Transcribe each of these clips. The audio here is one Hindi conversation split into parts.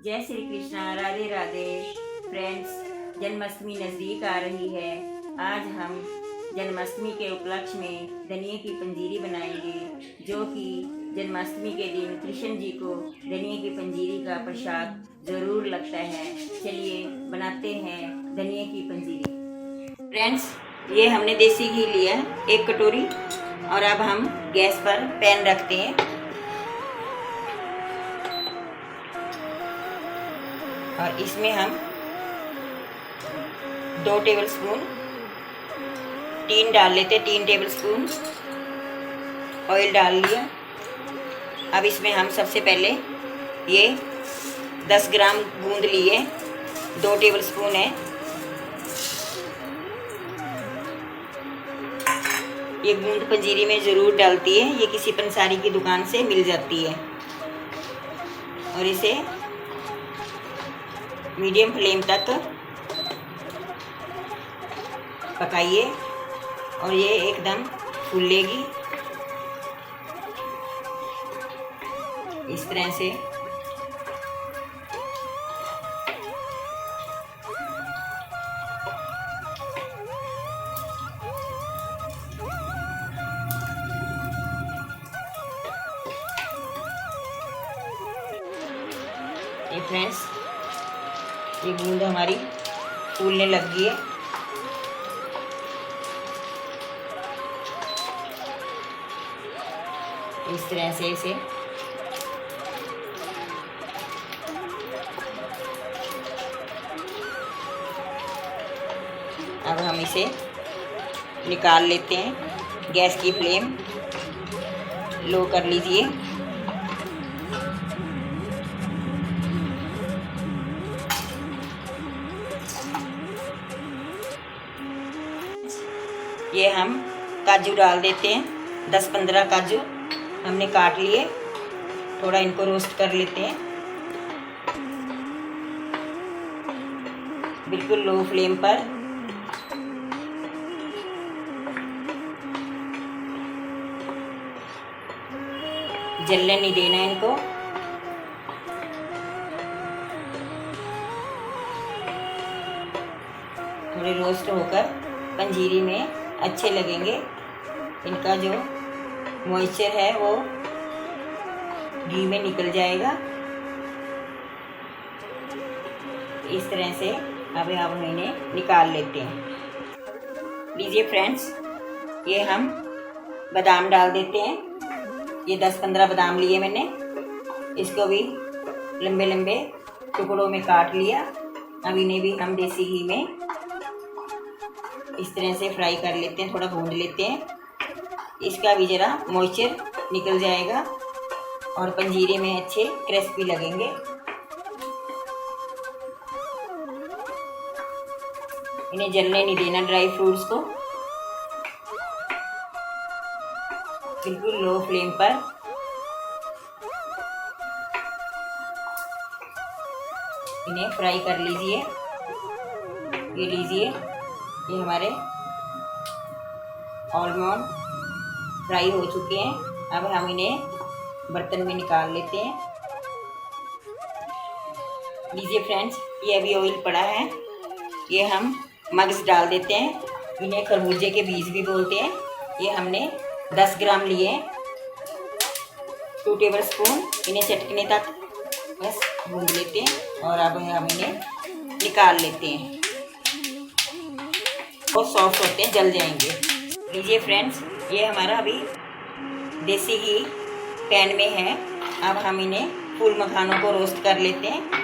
जय श्री कृष्णा, राधे राधे। फ्रेंड्स, जन्माष्टमी नज़दीक आ रही है। आज हम जन्माष्टमी के उपलक्ष्य में धनिये की पंजीरी बनाएंगे, जो कि जन्माष्टमी के दिन कृष्ण जी को धनिये की पंजीरी का प्रसाद ज़रूर लगता है। चलिए बनाते हैं धनिये की पंजीरी। फ्रेंड्स, ये हमने देसी घी लिया 1 कटोरी, और अब हम गैस पर पैन रखते हैं और इसमें हम 2 टेबलस्पून 3 डाल लेते हैं। 3 टेबलस्पून ऑयल डाल लिया। अब इसमें हम सबसे पहले ये 10 ग्राम गूंद लिए, 2 टेबलस्पून है। ये गूंद पंजीरी में ज़रूर डालती है, ये किसी पंसारी की दुकान से मिल जाती है। और इसे मीडियम फ्लेम तक पकाइए और ये एकदम फूलेगी इस तरह से। ये फ्रेंड्स, ये गूंद हमारी फूलने लग गई है। इस तरह से इसे अब हम इसे निकाल लेते हैं। गैस की फ्लेम लो कर लीजिए। ये हम काजू डाल देते हैं। 10-15 काजू हमने काट लिए। थोड़ा इनको रोस्ट कर लेते हैं, बिल्कुल लो फ्लेम पर। जलने नहीं देना इनको। थोड़े रोस्ट होकर पंजीरी में अच्छे लगेंगे। इनका जो मॉइस्चर है वो घी में निकल जाएगा। इस तरह से अब हम इन्हें निकाल लेते हैं। लीजिए फ्रेंड्स, ये हम बादाम डाल देते हैं। ये 10-15 बादाम लिए मैंने। इसको भी लंबे लंबे टुकड़ों में काट लिया। अब इन्हें भी हम देसी घी में इस तरह से फ्राई कर लेते हैं, थोड़ा भून लेते हैं। इसका भी ज़रा मॉइस्चर निकल जाएगा और पंजीरे में अच्छे क्रिस्पी लगेंगे। इन्हें जलने नहीं देना, ड्राई फ्रूट्स को बिल्कुल लो फ्लेम पर। इन्हें फ्राई कर लीजिए। ये लीजिए, ये हमारे ऑलमोस्ट फ्राई हो चुके हैं। अब हम इन्हें बर्तन में निकाल लेते हैं। लीजिए फ्रेंड्स, ये अभी ऑयल पड़ा है। ये हम मग्स डाल देते हैं। इन्हें खरबूजे के बीज भी बोलते हैं। ये हमने 10 ग्राम लिए हैं। 2 टेबलस्पून इन्हें चटकने तक बस भून लेते हैं और अब हम इन्हें निकाल लेते हैं। बहुत सॉफ्ट होते हैं, जल जाएंगे। लीजिए फ्रेंड्स, ये हमारा अभी देसी घी पैन में है। अब हम इन्हें फूल मखानों को रोस्ट कर लेते हैं।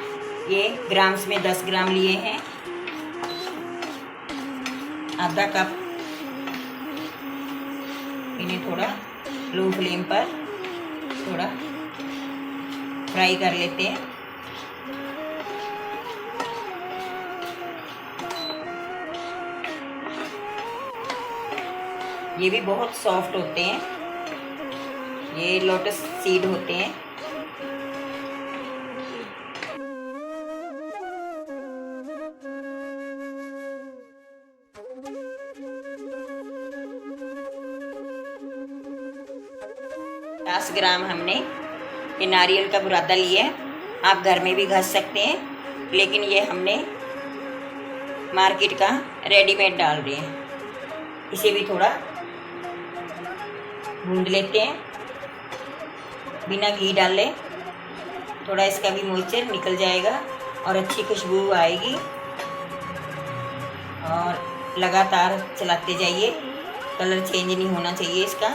ये ग्राम्स में 10 ग्राम लिए हैं। आधा कप। इन्हें थोड़ा लो फ्लेम पर थोड़ा फ्राई कर लेते हैं। ये भी बहुत सॉफ्ट होते हैं। ये लोटस सीड होते हैं। ग्राम हमने ये नारियल का बुरादा लिया है। आप घर में भी घस सकते हैं, लेकिन ये हमने मार्केट का रेडीमेड डाल रहे हैं। इसे भी थोड़ा भून लेते हैं बिना घी डाले, थोड़ा इसका भी मॉइस्चर निकल जाएगा और अच्छी खुशबू आएगी। और लगातार चलाते जाइए, कलर चेंज नहीं होना चाहिए इसका।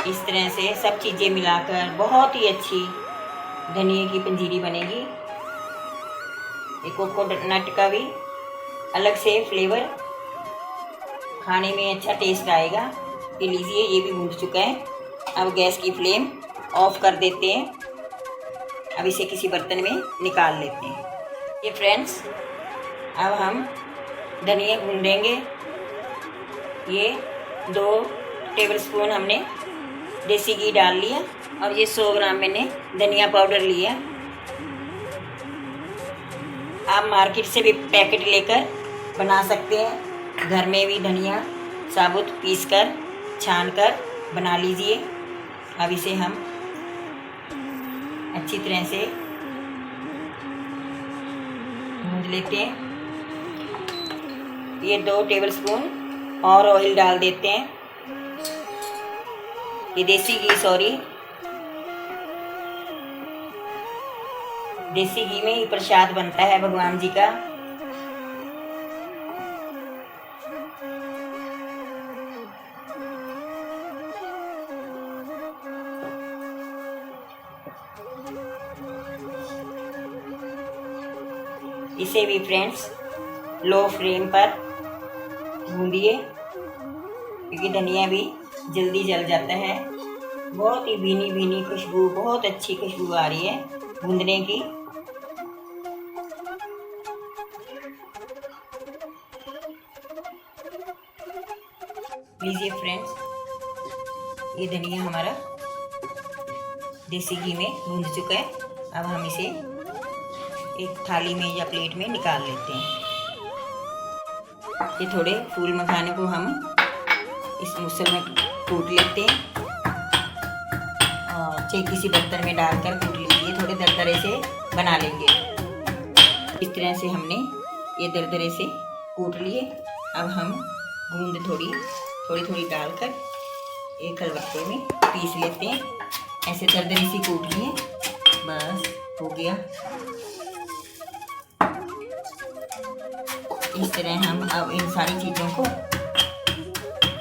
इस तरह से सब चीज़ें मिलाकर बहुत ही अच्छी धनिए की पंजीरी बनेगी। एक कोकोनट का भी अलग से फ्लेवर, खाने में अच्छा टेस्ट आएगा। ये लीजिए, ये भी भून चुका है। अब गैस की फ्लेम ऑफ कर देते हैं। अब इसे किसी बर्तन में निकाल लेते हैं। ये फ्रेंड्स, अब हम धनिया भून देंगे। ये 2 टेबलस्पून हमने देसी घी डाल लिया और ये 100 ग्राम मैंने धनिया पाउडर लिया। आप मार्केट से भी पैकेट लेकर बना सकते हैं। घर में भी धनिया साबुत पीसकर छानकर बना लीजिए। अब इसे हम अच्छी तरह से भून लेते हैं। ये 2 टेबलस्पून और ऑयल डाल देते हैं। ये देसी घी, देसी घी में ही प्रसाद बनता है भगवान जी का। इसे भी फ्रेंड्स लो फ्लेम पर भूनिए, क्योंकि धनिया भी जल्दी जल जाता है। बहुत ही भीनी भीनी खुशबू, बहुत अच्छी खुशबू आ रही है भूनने की। लीजिए फ्रेंड्स, ये धनिया हमारा देसी घी में भून चुका है। अब हम इसे एक थाली में या प्लेट में निकाल लेते हैं। ये थोड़े फूल मखाने को हम इस मूसल में कूट लेते हैं और चाहे किसी बर्तन में डालकर कूट लीजिए। थोड़े दरदरे से बना लेंगे। इस तरह से हमने ये दरदरे से कूट लिए। अब हम गूंद थोड़ी थोड़ी डालकर एक खलबत्ते में पीस लेते हैं। ऐसे दरदरे से कूट लिए, बस हो गया। इस तरह हम अब इन सारी चीज़ों को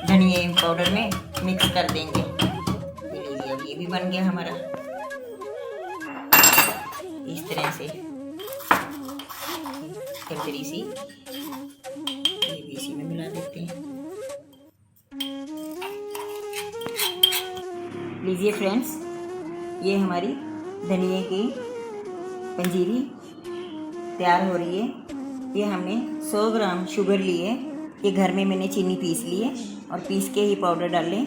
धनिया पाउडर में मिक्स कर देंगे। लीजिए, अब ये भी बन गया हमारा। इस तरह से दरदरी सी ये भी इसी में मिला देते हैं। लीजिए फ्रेंड्स, ये हमारी धनिया की पंजीरी तैयार हो रही है। ये हमने 100 ग्राम शुगर लिए। ये घर में मैंने चीनी पीस ली है और पीस के ही पाउडर डालें।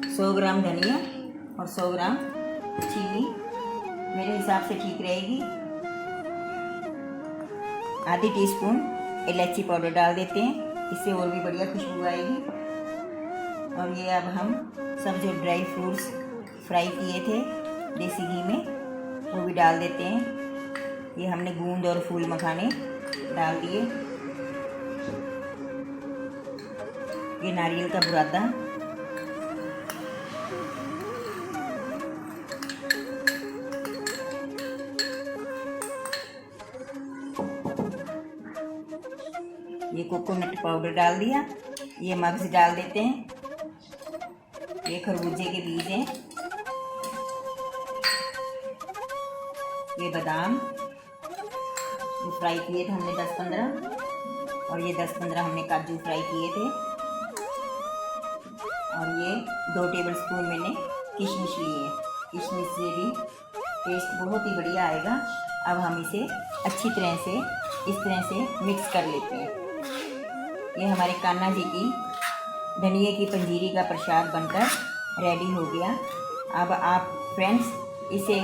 100 ग्राम धनिया और 100 ग्राम चीनी मेरे हिसाब से ठीक रहेगी। आधी टीस्पून इलायची पाउडर डाल देते हैं, इससे और भी बढ़िया खुशबू आएगी। और ये अब हम सब जो ड्राई फ्रूट्स फ्राई किए थे देसी घी में, वो भी डाल देते हैं। ये हमने गूंद और फूल मखाने डाल दिए। ये नारियल का बुरादा, ये कोकोनट पाउडर डाल दिया। ये मग्ज डाल देते हैं। ये खरबूजे के बीज हैं। ये बादाम ये फ्राई किए थे हमने 10-15, और ये 10-15 हमने काजू फ्राई किए थे। और ये 2 टेबलस्पून मैंने किशमिश लिए। किशमिश से भी टेस्ट बहुत ही बढ़िया आएगा। अब हम इसे अच्छी तरह से इस तरह से मिक्स कर लेते हैं। ये हमारे कान्हा जी की धनिए की पंजीरी का प्रसाद बनकर रेडी हो गया। अब आप फ्रेंड्स इसे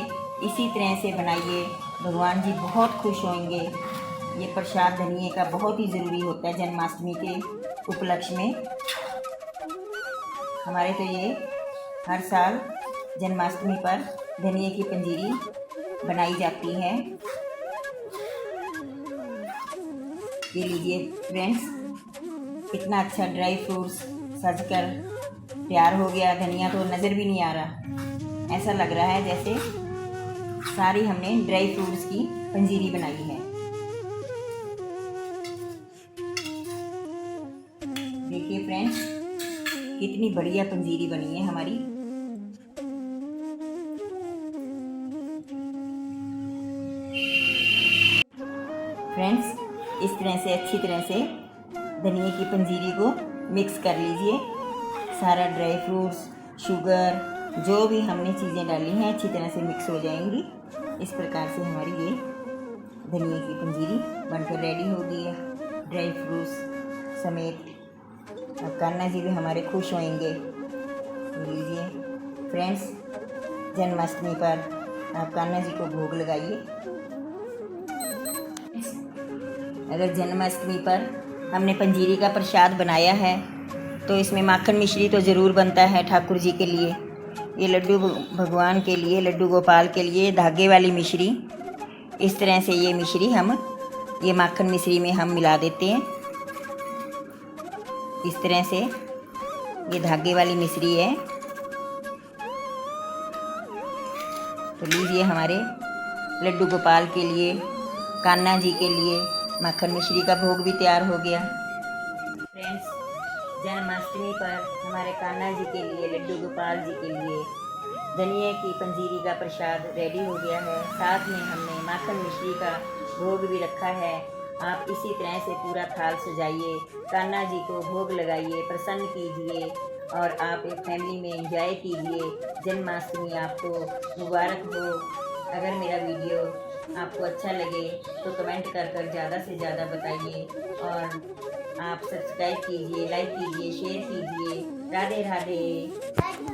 इसी तरह से बनाइए भगवान जी बहुत खुश होंगे। ये प्रसाद धनिए का बहुत ही ज़रूरी होता है जन्माष्टमी के उपलक्ष्य में। हमारे तो ये हर साल जन्माष्टमी पर धनिए की पंजीरी बनाई जाती है। ये लीजिए फ्रेंड्स, कितना अच्छा ड्राई फ्रूट्स सजकर तैयार हो गया। धनिया तो नज़र भी नहीं आ रहा, ऐसा लग रहा है जैसे सारी हमने ड्राई फ्रूट्स की पंजीरी बनाई है। देखिए फ्रेंड्स, कितनी बढ़िया पंजीरी बनी है हमारी। फ्रेंड्स, इस तरह से अच्छी तरह से धनिए की पंजीरी को मिक्स कर लीजिए। सारा ड्राई फ्रूट्स, शुगर, जो भी हमने चीज़ें डाली हैं अच्छी तरह से मिक्स हो जाएंगी। इस प्रकार से हमारी ये धनिए की पंजीरी बनकर रेडी हो गई है ड्राई फ्रूट्स समेत। अब कान्हा जी भी हमारे खुश होंगे। लीजिए फ्रेंड्स, जन्माष्टमी पर आप कान्हा जी को भोग लगाइए। अगर जन्माष्टमी पर हमने पंजीरी का प्रसाद बनाया है तो इसमें माखन मिश्री तो ज़रूर बनता है ठाकुर जी के लिए। ये लड्डू भगवान के लिए, लड्डू गोपाल के लिए धागे वाली मिश्री। इस तरह से ये मिश्री हम ये माखन मिश्री में हम मिला देते हैं। इस तरह से ये धागे वाली मिश्री है। तो लीजिए, हमारे लड्डू गोपाल के लिए, कान्हा जी के लिए माखन मिश्री का भोग भी तैयार हो गया। फ्रेंड्स, जन्माष्टमी पर हमारे कान्हा जी के लिए, लड्डू गोपाल जी के लिए धनिए की पंजीरी का प्रसाद रेडी हो गया है। साथ में हमने माखन मिश्री का भोग भी रखा है। आप इसी तरह से पूरा थाल सजाइए, कान्हा जी को भोग लगाइए, प्रसन्न कीजिए और आप एक फैमिली में एंजॉय कीजिए। जन्माष्टमी आपको मुबारक हो। अगर मेरा वीडियो आपको अच्छा लगे तो कमेंट कर ज़्यादा से ज़्यादा बताइए और आप सब्सक्राइब कीजिए, लाइक कीजिए, शेयर कीजिए। राधे राधे।